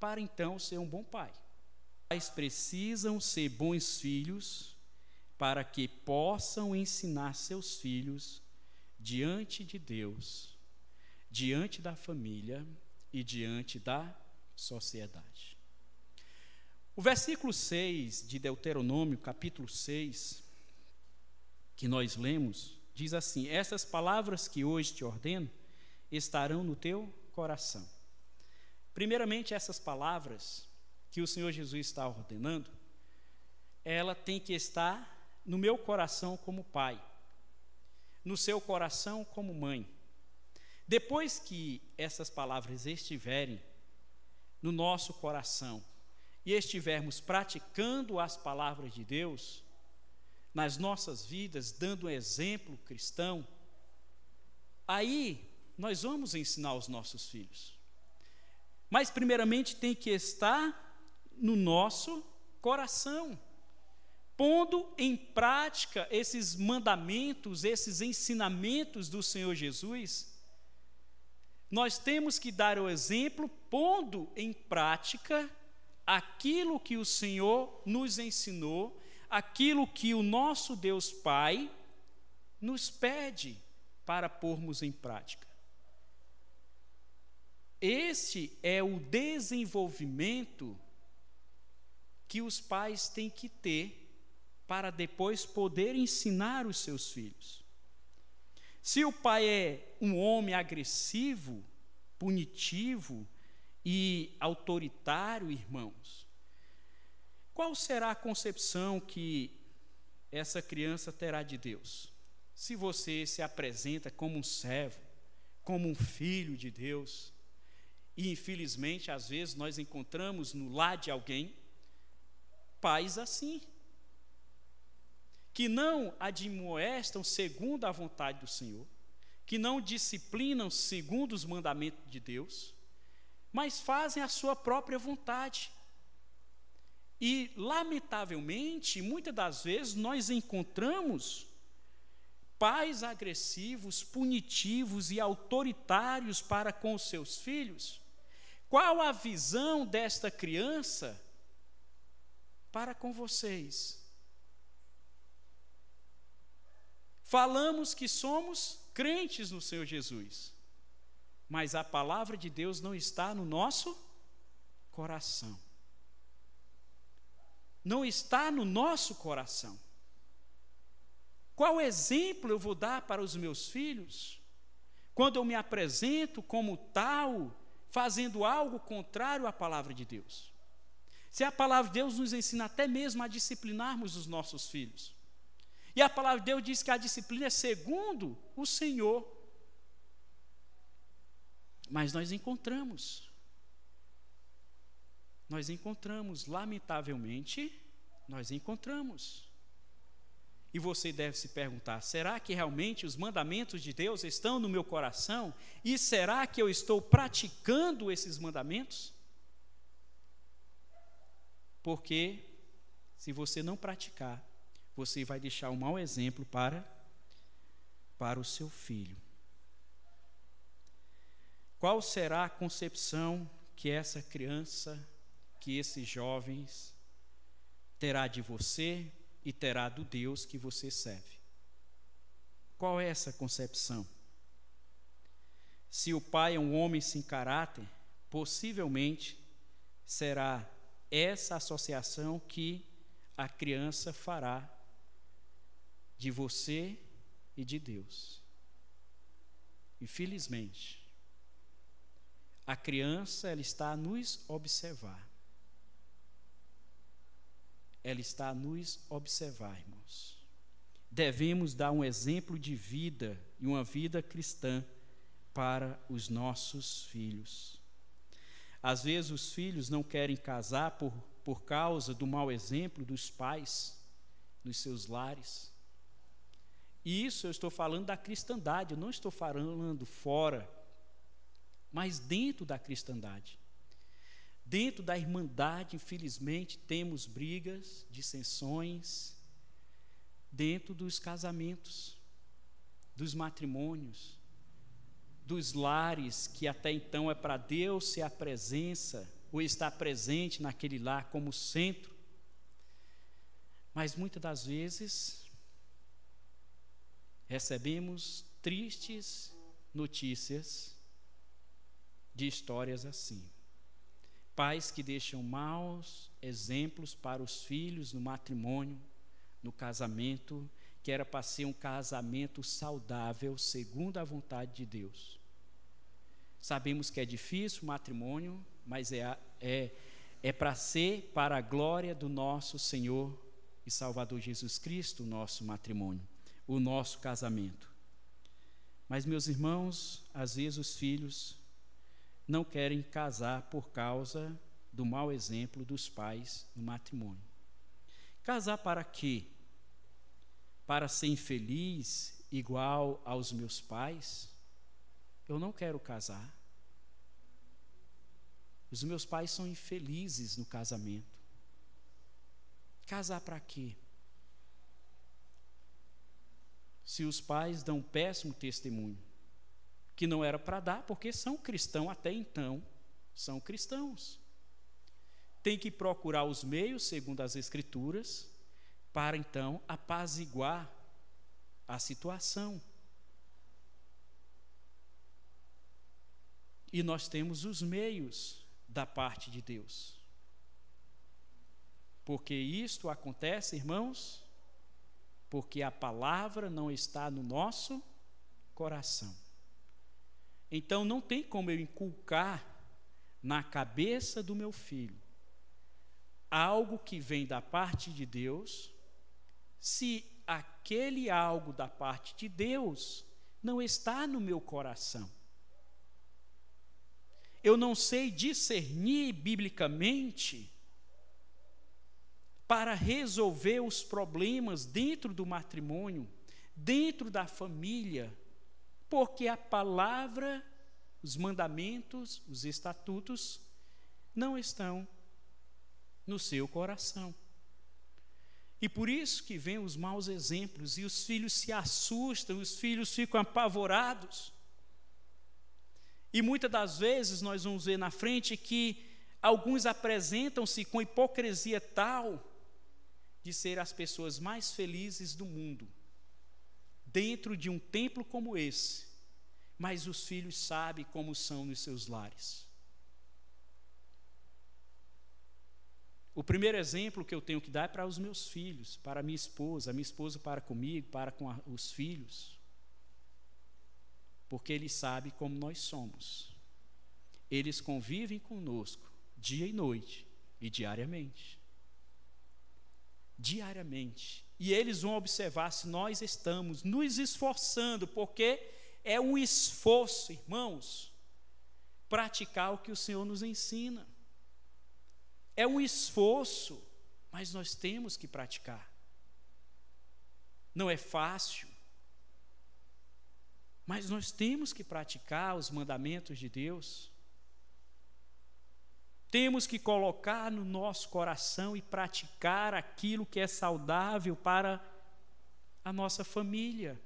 para então ser um bom pai. Pais precisam ser bons filhos para que possam ensinar seus filhos diante de Deus, diante da família e diante da sociedade. O versículo 6 de Deuteronômio, capítulo 6, que nós lemos, diz assim: essas palavras que hoje te ordeno estarão no teu coração. Primeiramente, essas palavras que o Senhor Jesus está ordenando, ela tem que estar no meu coração como pai, no seu coração como mãe. Depois que essas palavras estiverem no nosso coração e estivermos praticando as palavras de Deus nas nossas vidas, dando um exemplo cristão, aí nós vamos ensinar os nossos filhos. Mas primeiramente tem que estar no nosso coração, pondo em prática esses mandamentos, esses ensinamentos do Senhor Jesus. Nós temos que dar o exemplo, pondo em prática aquilo que o Senhor nos ensinou, aquilo que o nosso Deus Pai nos pede para pormos em prática. Esse é o desenvolvimento que os pais têm que ter para depois poder ensinar os seus filhos. Se o pai é um homem agressivo, punitivo e autoritário, irmãos, qual será a concepção que essa criança terá de Deus? Se você se apresenta como um servo, como um filho de Deus, e infelizmente às vezes nós encontramos no lar de alguém pais assim, que não admoestam segundo a vontade do Senhor, que não disciplinam segundo os mandamentos de Deus, mas fazem a sua própria vontade. E, lamentavelmente, muitas das vezes nós encontramos pais agressivos, punitivos e autoritários para com os seus filhos. Qual a visão desta criança para com vocês? Falamos que somos crentes no Senhor Jesus, mas a palavra de Deus não está no nosso coração. Não está no nosso coração. Qual exemplo eu vou dar para os meus filhos quando eu me apresento como tal, fazendo algo contrário à palavra de Deus? Se a palavra de Deus nos ensina até mesmo a disciplinarmos os nossos filhos. E a palavra de Deus diz que a disciplina é segundo o Senhor. Mas nós encontramos, lamentavelmente, nós encontramos. E você deve se perguntar: será que realmente os mandamentos de Deus estão no meu coração? E será que eu estou praticando esses mandamentos? Porque se você não praticar, você vai deixar um mau exemplo para o seu filho. Qual será a concepção que essa criança, que esses jovens terá de você e terá do Deus que você serve? Qual é essa concepção? Se o pai é um homem sem caráter, possivelmente será essa associação que a criança fará de você e de Deus. Infelizmente, a criança, ela está a nos observar. Ela está a nos observar, irmãos. Devemos dar um exemplo de vida e uma vida cristã para os nossos filhos. Às vezes os filhos não querem casar por causa do mau exemplo dos pais nos seus lares. E isso eu estou falando da cristandade, eu não estou falando fora, mas dentro da cristandade. Dentro da irmandade, infelizmente, temos brigas, dissensões, dentro dos casamentos, dos matrimônios, dos lares, que até então é para Deus ser a presença ou estar presente naquele lar como centro. Mas muitas das vezes recebemos tristes notícias de histórias assim. Pais que deixam maus exemplos para os filhos no matrimônio, no casamento, que era para ser um casamento saudável, segundo a vontade de Deus. Sabemos que é difícil o matrimônio, mas é para ser para a glória do nosso Senhor e Salvador Jesus Cristo, o nosso matrimônio, o nosso casamento. Mas, meus irmãos, às vezes os filhos não querem casar por causa do mau exemplo dos pais no matrimônio. Casar para quê? Para ser infeliz igual aos meus pais? Eu não quero casar. Os meus pais são infelizes no casamento. Casar para quê? Se os pais dão um péssimo testemunho, que não era para dar, porque são cristãos até então, são cristãos. Tem que procurar os meios, segundo as Escrituras, para então apaziguar a situação. E nós temos os meios da parte de Deus. Porque isto acontece, irmãos, porque a palavra não está no nosso coração. Então não tem como eu inculcar na cabeça do meu filho algo que vem da parte de Deus, se aquele algo da parte de Deus não está no meu coração. Eu não sei discernir biblicamente para resolver os problemas dentro do matrimônio, dentro da família, porque a palavra, os mandamentos, os estatutos não estão no seu coração. E por isso que vem os maus exemplos, e os filhos se assustam, os filhos ficam apavorados. E muitas das vezes nós vamos ver na frente que alguns apresentam-se com hipocrisia tal de ser as pessoas mais felizes do mundo, dentro de um templo como esse, mas os filhos sabem como são nos seus lares. O primeiro exemplo que eu tenho que dar é para os meus filhos, para a minha esposa para comigo, para com os filhos, porque eles sabem como nós somos. Eles convivem conosco dia e noite e diariamente. Diariamente. E eles vão observar se nós estamos nos esforçando, porque é um esforço, irmãos, praticar o que o Senhor nos ensina. É um esforço, mas nós temos que praticar. Não é fácil, mas nós temos que praticar os mandamentos de Deus. Temos que colocar no nosso coração e praticar aquilo que é saudável para a nossa família.